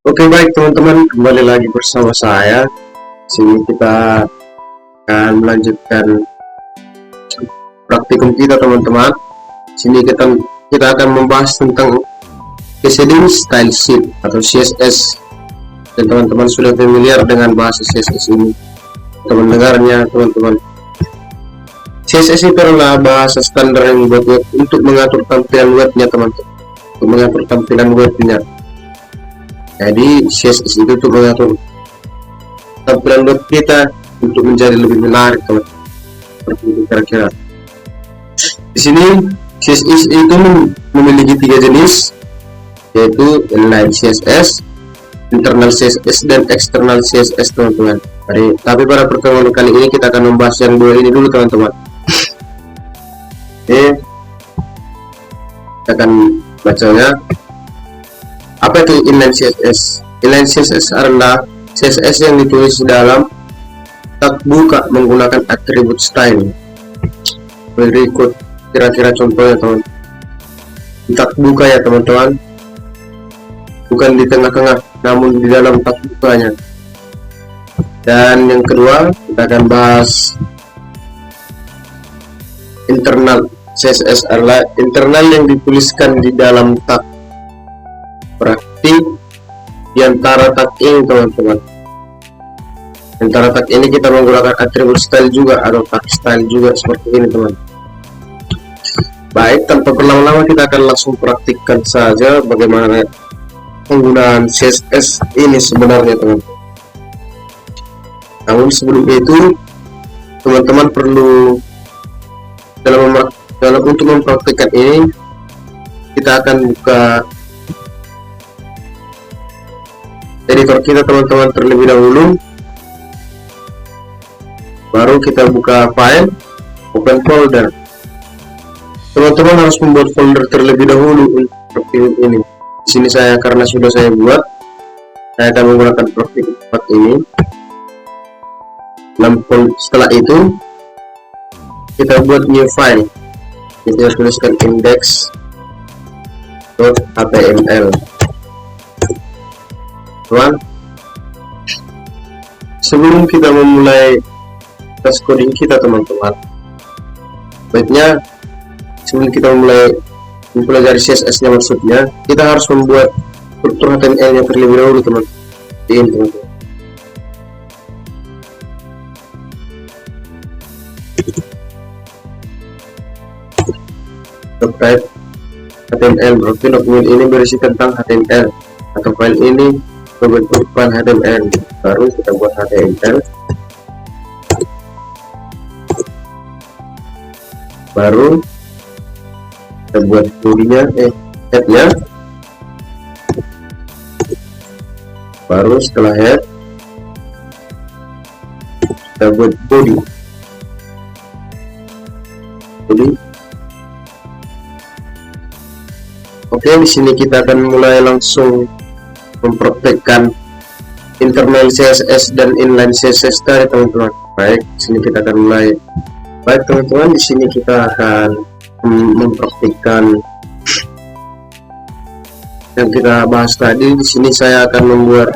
Oke, baik teman-teman, kembali lagi bersama saya. Sini kita akan melanjutkan praktikum kita teman-teman. Sini kita akan membahas tentang shading style sheet atau CSS. Dan teman-teman sudah familiar dengan bahasa CSS ini, mendengarnya teman-teman. CSS itu adalah bahasa standar yang dibuat untuk mengatur tampilan webnya teman-teman. Untuk mengatur tampilan webnya. Jadi CSS itu untuk mengatur tampilan web kita untuk menjadi lebih menarik teman-teman. Seperti itu kira-kira. Di sini CSS itu memiliki 3 jenis, yaitu inline CSS, internal CSS, dan external CSS teman-teman. Tapi pada pertemuan kali ini kita akan membahas yang dua ini dulu teman-teman. Oke, kita akan bacanya. Apa itu inline CSS? Inline CSS adalah CSS yang ditulis dalam tak buka menggunakan atribut style. Berikut kira-kira contohnya teman. Tak buka ya teman-teman, bukan di tengah-tengah, namun di dalam tak bukanya. Dan yang kedua kita akan bahas internal CSS adalah internal yang dituliskan di dalam tak. Berarti di antara tag ini teman-teman, antara tag ini kita menggunakan atribut style juga atau tag style juga seperti ini teman. Baik, tanpa berlama-lama kita akan langsung praktikkan saja bagaimana penggunaan CSS ini sebenarnya teman. Namun sebelum itu teman-teman perlu dalam untuk mempraktikkan ini kita akan buka editor kita teman-teman terlebih dahulu, baru kita buka file, open folder. Teman-teman harus membuat folder terlebih dahulu untuk ini. Di sini karena sudah saya buat, saya akan menggunakan praktikum 4 ini. Setelah itu kita buat new file, kita tuliskan index.html. Sebelum kita memulai tes coding kita teman-teman, baiknya sebelum kita memulai mempelajari CSS nya maksudnya, kita harus membuat struktur HTML nya terlebih dahulu teman-teman. Type HTML, berarti dokumen ini berisi tentang HTML atau file ini berbentuk file HTML. Baru kita buat HTML, baru kita buat bodinya, headnya, baru setelah head kita buat body. Oke, di sini kita akan mulai langsung mempraktekkan internal CSS dan inline CSS tadi teman-teman. Baik, di sini kita akan mulai. Baik teman-teman, di sini kita akan mempraktikkan yang kita bahas tadi. Di sini saya akan membuat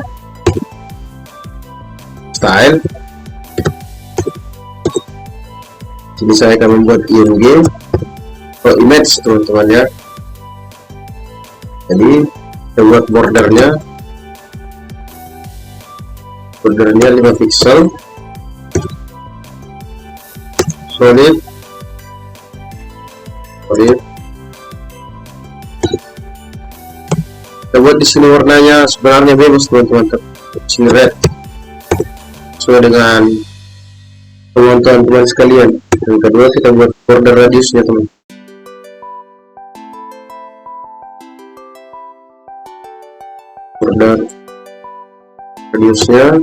style. Di sini saya akan membuat img atau image teman-teman ya. Jadi kita buat bordernya 5 pixel, solid. Kita buat di sini warnanya sebenarnya bebas teman-teman, di sini red sesuai dengan kemampuan teman sekalian. Yang kedua kita buat border radiusnya teman. Border radiusnya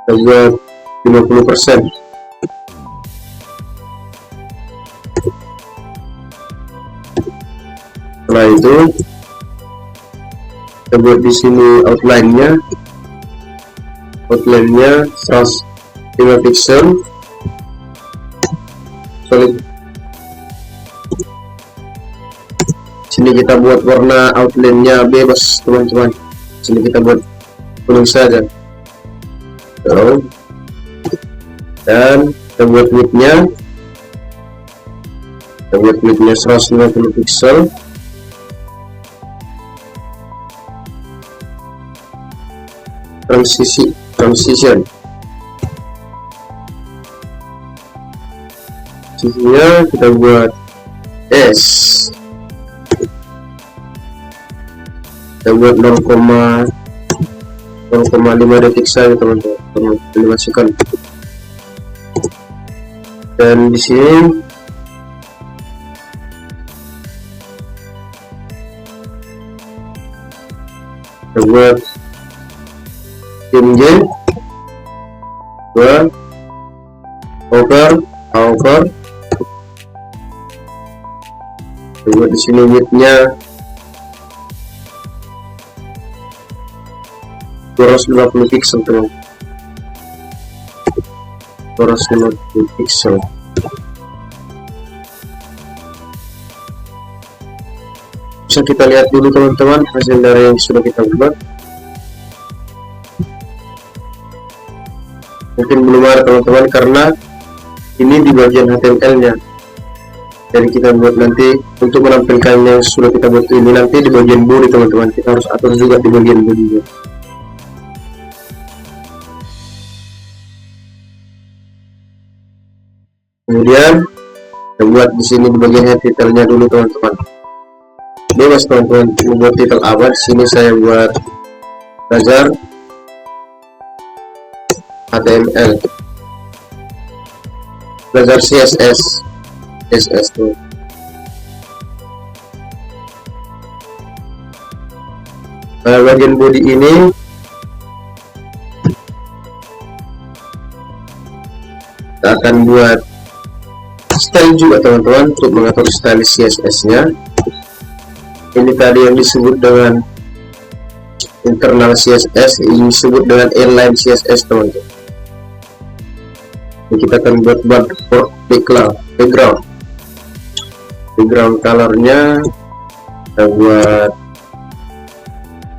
kita buat 50%. Setelah itu kita buat di sini outline-nya 105 pixel, solid. Sini kita buat warna outline-nya bebas teman-teman. Sini kita buat kuning saja. So, dan kita buat width-nya 150 pixel. Transition sisinya kita buat S, kita buat 0,5 detik saja teman-teman, 5 second. Dan di sini kita buat J, over. Buat di sini width-nya 250 pixel teman. 250 pixel. Bisa kita lihat dulu teman-teman hasil dari yang sudah kita buat. Mungkin belum ada teman-teman karena ini di bagian HTML-nya. Jadi kita buat nanti untuk menampilkan yang sudah kita buat ini nanti di bagian body teman-teman, kita harus atur juga di bagian body. Kemudian kita buat di sini di bagian titelnya dulu teman-teman. Bebas teman-teman membuat titel apa. Di sini saya buat belajar HTML, belajar CSS tuh. Bagian body ini kita akan buat style juga teman-teman untuk mengatur style CSS-nya. Ini tadi yang disebut dengan internal CSS, ini disebut dengan inline CSS teman-teman. Ini kita akan buat background colornya kita buat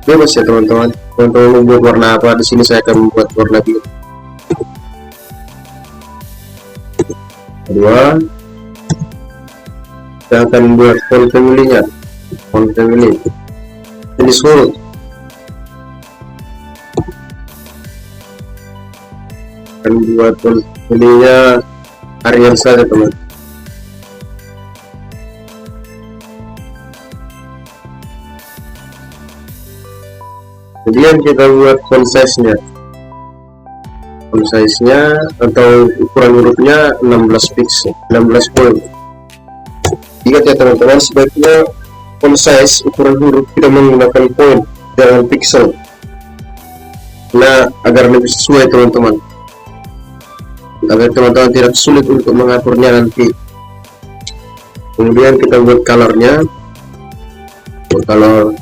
bebas ya teman-teman. Teman-teman membuat warna apa, di sini saya akan membuat warna biru. Kedua, kita akan buat font family-nya, ini suruh akan buat font family-nya Arial saja teman. Kemudian kita buat font size-nya atau ukuran hurufnya 16 pixel, 16 point. Ingat ya teman-teman, sebaiknya font size ukuran huruf tidak menggunakan point, jangan pixel. Nah, agar lebih sesuai teman-teman, agar teman-teman tidak sulit untuk mengaturnya nanti. Kemudian kita buat colornya, color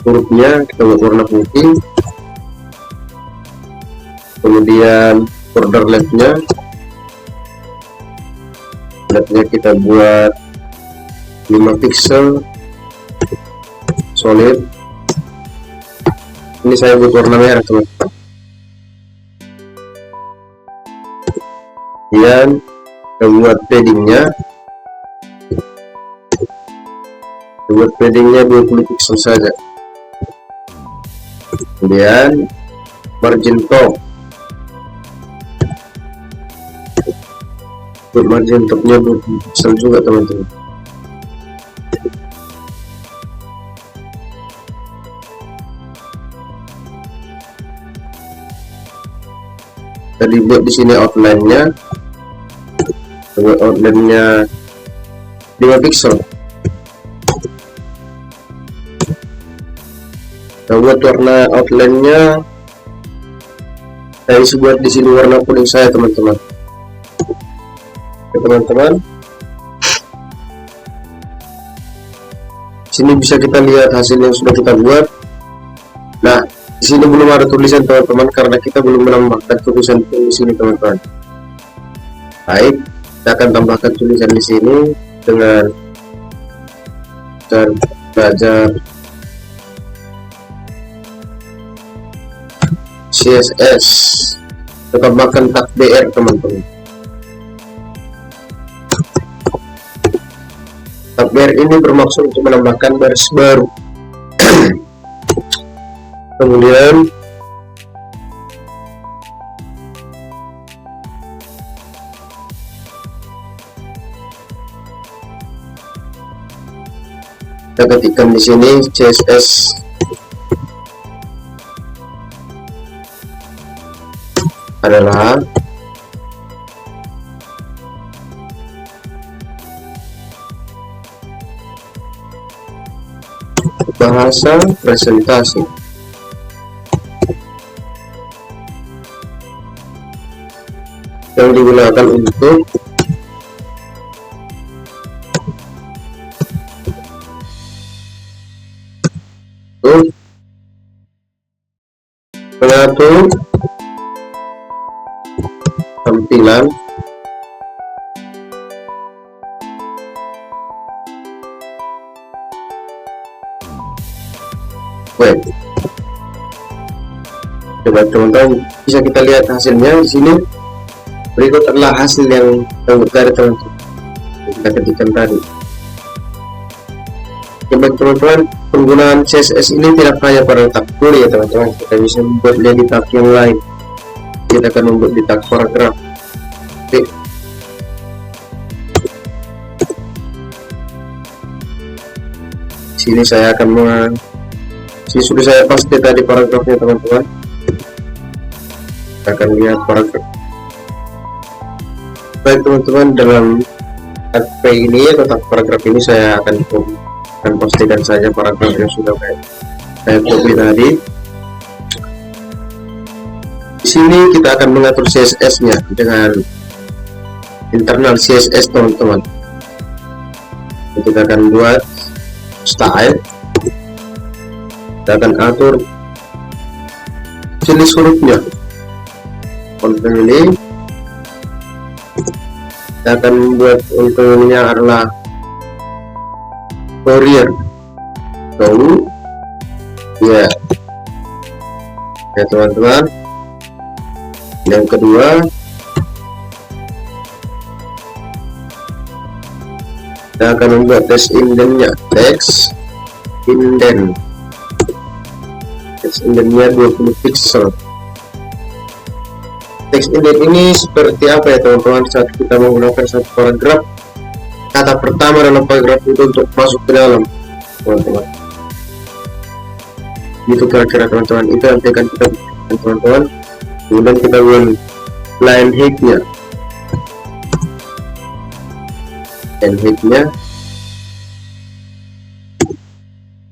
hurufnya kita buat warna putih. Kemudian border leftnya kita buat 5 pixel solid. Ini saya buat warna merah teman-teman. Kemudian kita buat paddingnya 20 pixel saja. Kemudian margin top, buat margin topnya 20 pixel juga teman-teman. Tadi buat di sini outline-nya, buat outline-nya 5 pixel. Nah, buat warna outline-nya saya buat di sini warna kuning saya teman-teman. Oke teman-teman, sini bisa kita lihat hasil yang sudah kita buat. Nah, di sini belum ada tulisan teman-teman karena kita belum menambahkan tulisan di sini teman-teman. Baik, kita akan tambahkan tulisan di sini dengan belajar CSS, kita tambahkan tag BR teman-teman. Tag BR ini bermaksud untuk menambahkan baris baru. Kemudian kita ketikkan di sini CSS adalah bahasa presentasi. Yang digunakan untuk mengatur tampilan web. Coba teman-teman bisa kita lihat hasilnya di sini. Berikut adalah hasil yang dari teman-teman kita ketikkan tadi. Coba teman-teman, penggunaan CSS ini tidak hanya pada tab query ya teman-teman, kita bisa membuatnya di tab yang lain. Kita akan membuat di tab paragraf. Oke. Sini saya akan sudah saya paste tadi paragrafnya teman-teman. Kita akan lihat paragraf. Baik teman-teman, dalam HP ini atau paragraf ini saya akan pastikan saja paragraf yang sudah saya copy tadi. Di sini kita akan mengatur CSS-nya dengan internal CSS teman-teman. Kita akan buat style. Kita akan atur jenis hurufnya. Family. Kita akan membuat untungnya adalah Courier. Ya teman-teman. Yang kedua, kita akan membuat text indentnya. Text indentnya 20 pixel. Text indent ini seperti apa ya teman-teman? Saat kita menggunakan satu paragraf, kata pertama dalam paragraf itu untuk masuk ke dalam teman-teman. Itu kira-kira teman-teman, itu nanti akan kita buat teman-teman. Kemudian kita buat line height-nya.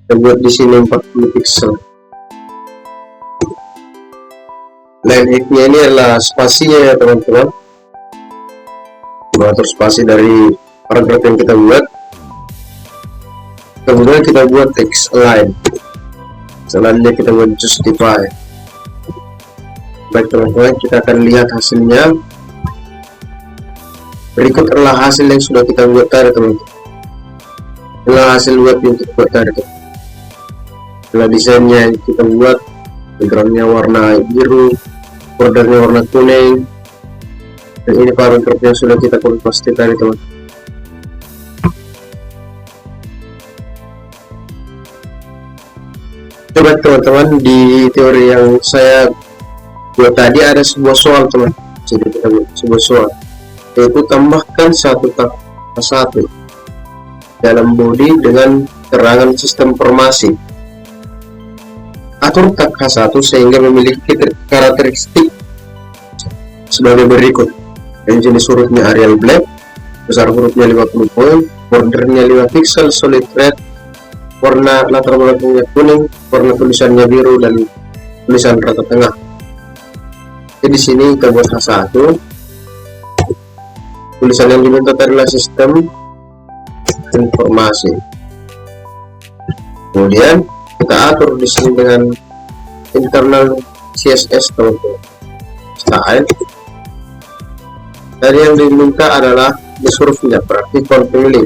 Kita buat di sini 40 pixel. Line height-nya ini adalah spasinya ya teman-teman. Mengatur spasi dari paragraf yang kita buat. Kemudian kita buat text align. Selanjutnya kita buat justify. Baik teman-teman, kita akan lihat hasilnya. Berikut adalah hasil yang sudah kita buat tadi teman-teman. Inilah hasil web yang kita buat tadi. Setelah desainnya kita buat, backgroundnya warna biru, bordernya warna kuning, dan ini paragraf yang sudah kita paste tadi teman-teman. Coba teman-teman, di teori yang saya buat tadi ada sebuah soal teman. Jadi kita buat sebuah soal, yaitu tambahkan satu tag H1 dalam body dengan keterangan sistem informasi. Atur tag H1 sehingga memiliki karakteristik sebagai berikut. Yang jenis hurufnya Arial Black, besar hurufnya 50 poin, bordernya 5 pixel, solid red, warna latar belakangnya kuning, warna tulisannya biru, dan tulisan rata tengah. Jadi di sini kita buat H1. Tulisan yang diminta adalah sistem informasi. Kemudian kita atur di sini dengan internal CSS teman-teman. Style. Tadi yang diminta adalah hurufnya, berarti font family.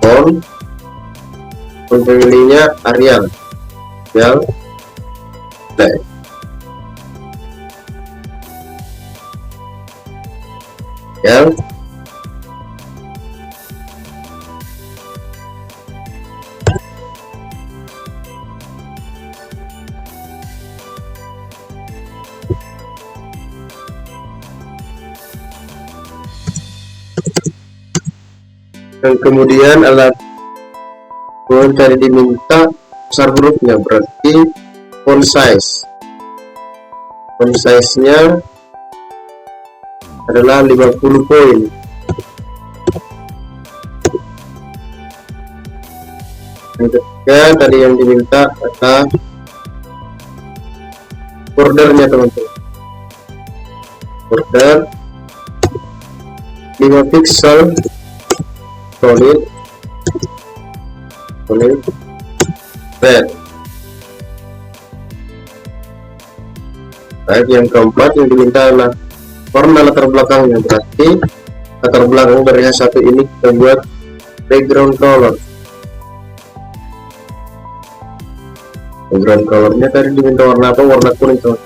Font family-nya Arial. Black. ya. Dan kemudian alat tadi diminta besar hurufnya, berarti font size nya adalah 50 poin. Dan ketiga tadi yang diminta adalah bordernya teman-teman, border 5 pixel solid red. Baik, yang keempat yang diminta adalah warna latar belakangnya, berarti latar belakang dari yang satu ini kita buat background color. Background colornya tadi diminta warna apa? Warna kuning teman.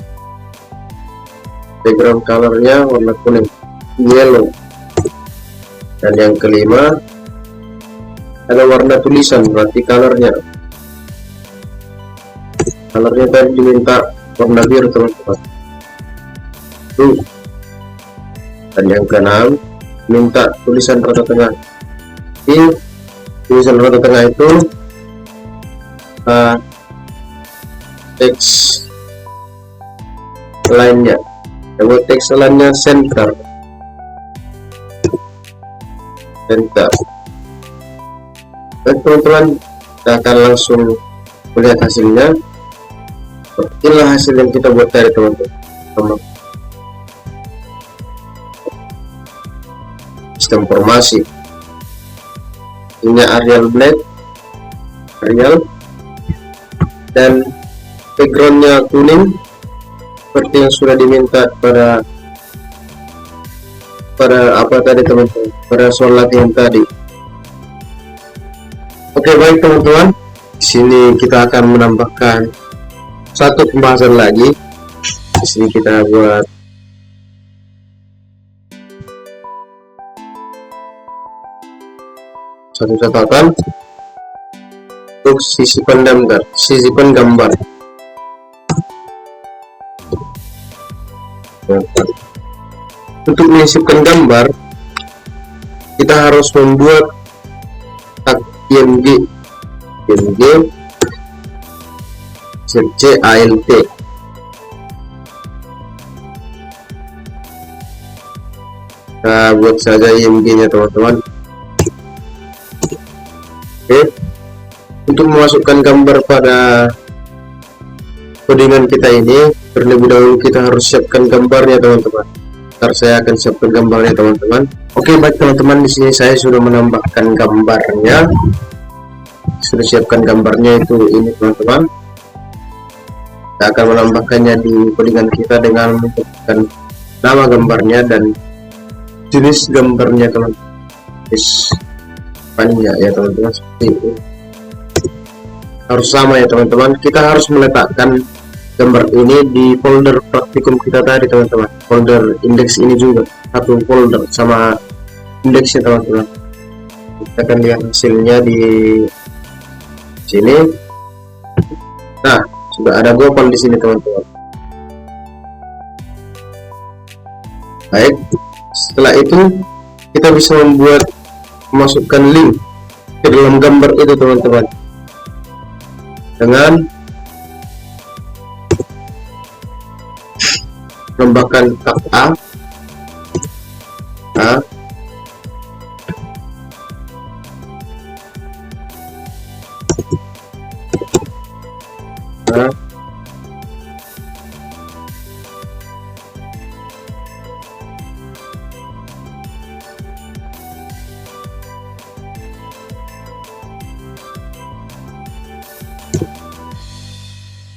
Background colornya warna kuning, yellow. Dan yang kelima ada warna tulisan, berarti colornya tadi diminta warna biru teman-teman. Dan yang keenam minta tulisan rada tengah. Di tulisan rada tengah itu teks lainnya, buat teks lainnya center. Baik teman-teman, kita akan langsung melihat hasilnya. Inilah hasil yang kita buat tadi teman-teman. Sistem formasi ini Arial Black, dan backgroundnya kuning seperti yang sudah diminta pada apa tadi teman-teman, pada soal latihan tadi. Oke, baik teman-teman, di sini kita akan menambahkan satu pembahasan lagi. Di sini kita buat satu catatan untuk sisipan gambar. Untuk menyisipkan gambar, kita harus membuat IMG CALT. Kita buat saja IMG nya teman-teman. Oke, untuk memasukkan gambar pada codingan kita ini, terlebih dahulu kita harus siapkan gambarnya teman-teman. Ntar saya akan siapkan gambarnya teman-teman. Oke, baik teman-teman, di sini saya sudah menambahkan gambarnya. Sudah siapkan gambarnya itu ini teman-teman. Kita akan menambahkannya di codingan kita dengan menentukan nama gambarnya dan jenis gambarnya teman-teman. Ya teman-teman, seperti itu. Harus sama ya teman-teman. Kita harus meletakkan gambar ini di folder praktikum kita tadi teman-teman. Folder indeks ini juga satu folder sama indeksnya teman-teman. Kita akan lihat hasilnya di sini. Nah, sudah ada Gopal di sini teman-teman. Baik, setelah itu kita bisa memasukkan link ke dalam gambar itu teman-teman dengan menambahkan tab A,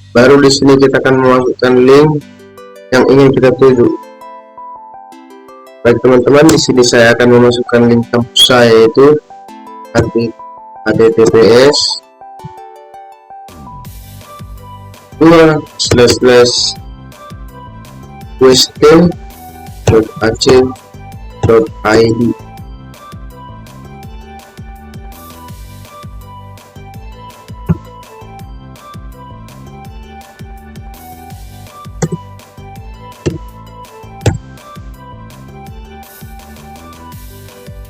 baru di sini kita akan memasukkan link yang ingin kita tuju. Baik teman-teman, di sini saya akan memasukkan link kampus saya, yaitu https://ust.ac.id. .id.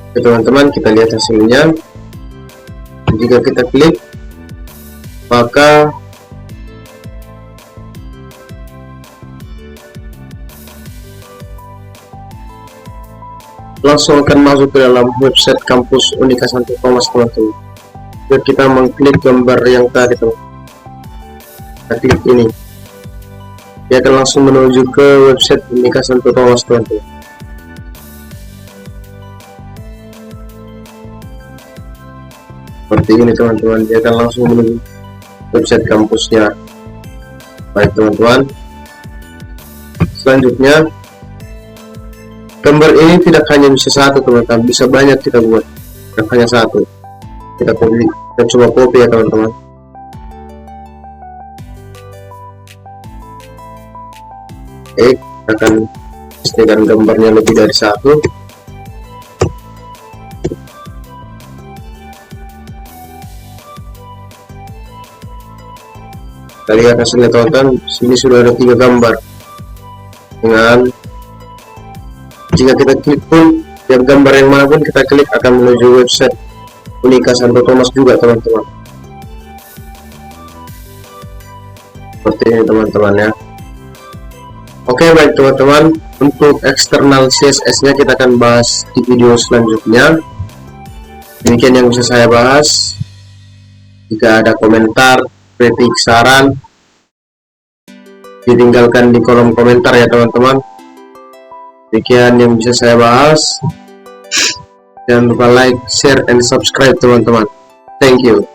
Oke teman-teman, kita lihat hasilnya. Jika kita klik, maka langsung akan masuk ke dalam website kampus Unika Santo Thomas teman-teman. Jika kita mengklik gambar yang tadi teman, kita klik ini, dia akan langsung menuju ke website Unika Santo Thomas teman-teman. Seperti ini teman-teman, dia akan langsung menuju website kampusnya. Baik teman-teman, selanjutnya gambar ini tidak hanya bisa satu teman-teman, bisa banyak kita buat, tidak hanya satu. Kita coba copy ya teman-teman. Oke, kita akan pastikan gambarnya lebih dari satu. Kita lihat hasilnya teman-teman. Sini sudah ada 3 gambar. Dengan jika kita klik pun, tiap gambar yang manapun kita klik akan menuju website Unika Santo Thomas juga teman-teman. Seperti ini teman-teman ya. Oke baik teman-teman, untuk eksternal CSS nya kita akan bahas di video selanjutnya. Demikian yang bisa saya bahas. Jika ada komentar, kritik, saran, ditinggalkan di kolom komentar ya teman-teman. Demikian yang bisa saya bahas. Jangan lupa like, share, and subscribe teman-teman. Thank you.